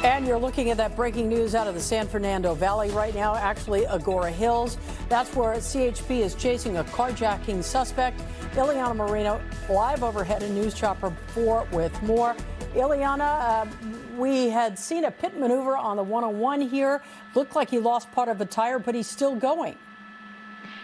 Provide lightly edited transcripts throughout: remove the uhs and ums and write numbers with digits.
And you're looking at that breaking news out of the San Fernando Valley right now, actually Agoura Hills. That's where CHP is chasing a carjacking suspect. Ileana Marino live overhead in News Chopper 4 with more. Ileana, we had seen a pit maneuver on the 101 here. Looked like he lost part of a tire, but he's still going.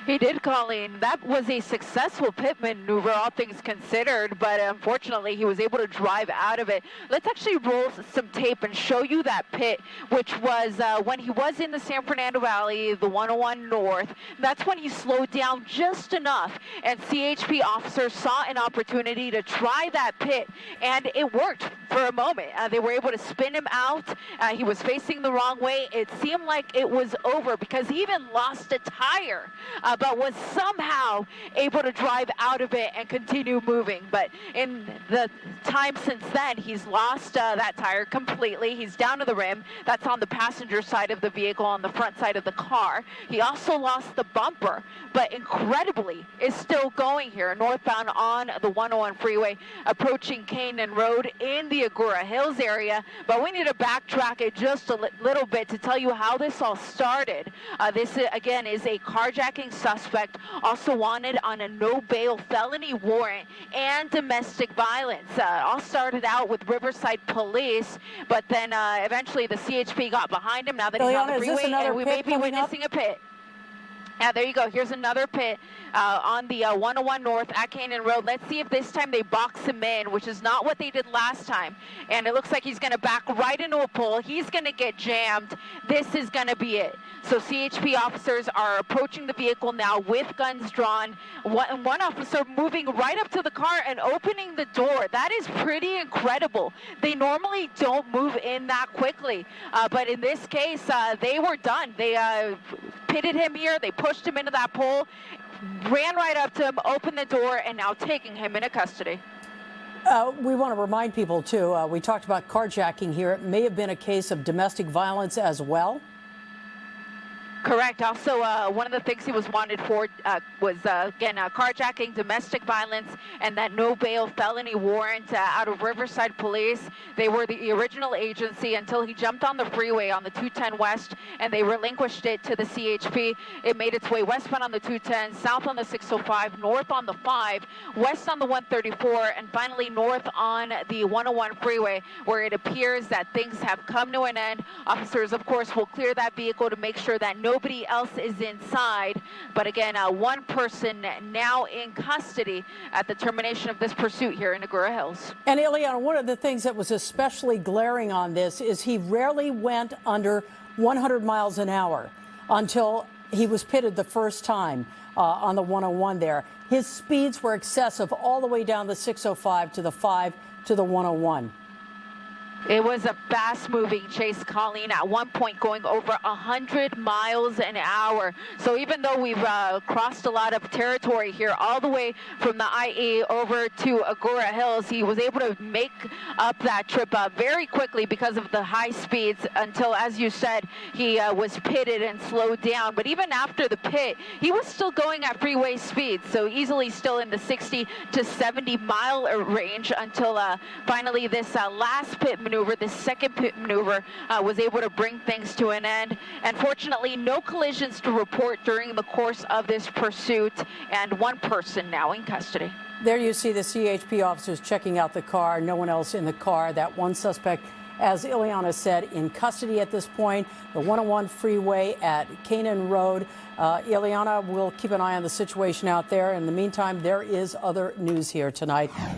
He did, Colleen. That was a successful pit maneuver, all things considered, but unfortunately he was able to drive out of it. Let's actually roll some tape and show you that pit, which was when he was in the San Fernando Valley, the 101 North. That's when he slowed down just enough, and CHP officers saw an opportunity to try that pit, and it worked for a moment. They were able to spin him out. He was facing the wrong way. It seemed like it was over because he even lost a tire. But was somehow able to drive out of it and continue moving. But in the time since then, he's lost that tire completely. He's down to the rim. That's on the passenger side of the vehicle, on the front side of the car. He also lost the bumper, but incredibly is still going here northbound on the 101 freeway, approaching Canaan Road in the Agoura Hills area. But we need to backtrack it just a little bit to tell you how this all started. This, again, is a carjacking suspect, also wanted on a no-bail felony warrant and domestic violence. All started out with Riverside police, but then eventually the CHP got behind him now that he's on the freeway, and we may be witnessing a pit. Yeah, there you go. Here's another pit on the 101 North at Canaan Road. Let's see if this time they box him in, which is not what they did last time. And it looks like he's going to back right into a pole. He's going to get jammed. This is going to be it. So CHP officers are approaching the vehicle now with guns drawn. One officer moving right up to the car and opening the door. That is pretty incredible. They normally don't move in that quickly. But in this case, they were done. They pitted him here. They pushed him into that pole, ran right up to him, opened the door, and now taking him into custody. We want to remind people, too, we talked about carjacking here. It may have been a case of domestic violence as well. Correct. Also, one of the things he was wanted for was, again, carjacking, domestic violence, and that no-bail felony warrant out of Riverside Police. They were the original agency until he jumped on the freeway on the 210 West, and they relinquished it to the CHP. It made its way westbound on the 210, south on the 605, north on the 5, west on the 134, and finally north on the 101 freeway, where it appears that things have come to an end. Officers, of course, will clear that vehicle to make sure that nobody else is inside. But again, one person now in custody at the termination of this pursuit here in Agoura Hills. And Ileana, one of the things that was especially glaring on this is he rarely went under 100 miles an hour until he was pitted the first time on the 101 there. His speeds were excessive all the way down the 605 to the 5 to the 101. It was a fast-moving chase, Colleen, at one point going over 100 miles an hour. So even though we've crossed a lot of territory here, all the way from the IE over to Agoura Hills, he was able to make up that trip very quickly because of the high speeds until, as you said, he was pitted and slowed down. But even after the pit, he was still going at freeway speeds, so easily still in the 60 to 70 mile range until finally this last pit maneuver, the second pit maneuver, was able to bring things to an end. And fortunately, no collisions to report during the course of this pursuit, and one person now in custody. There you see the CHP officers checking out the car. No one else in the car. That one suspect, as Ileana said, in custody at this point. The 101 freeway at Canaan Road. Ileana, we'll keep an eye on the situation out there. In the meantime, there is other news here tonight.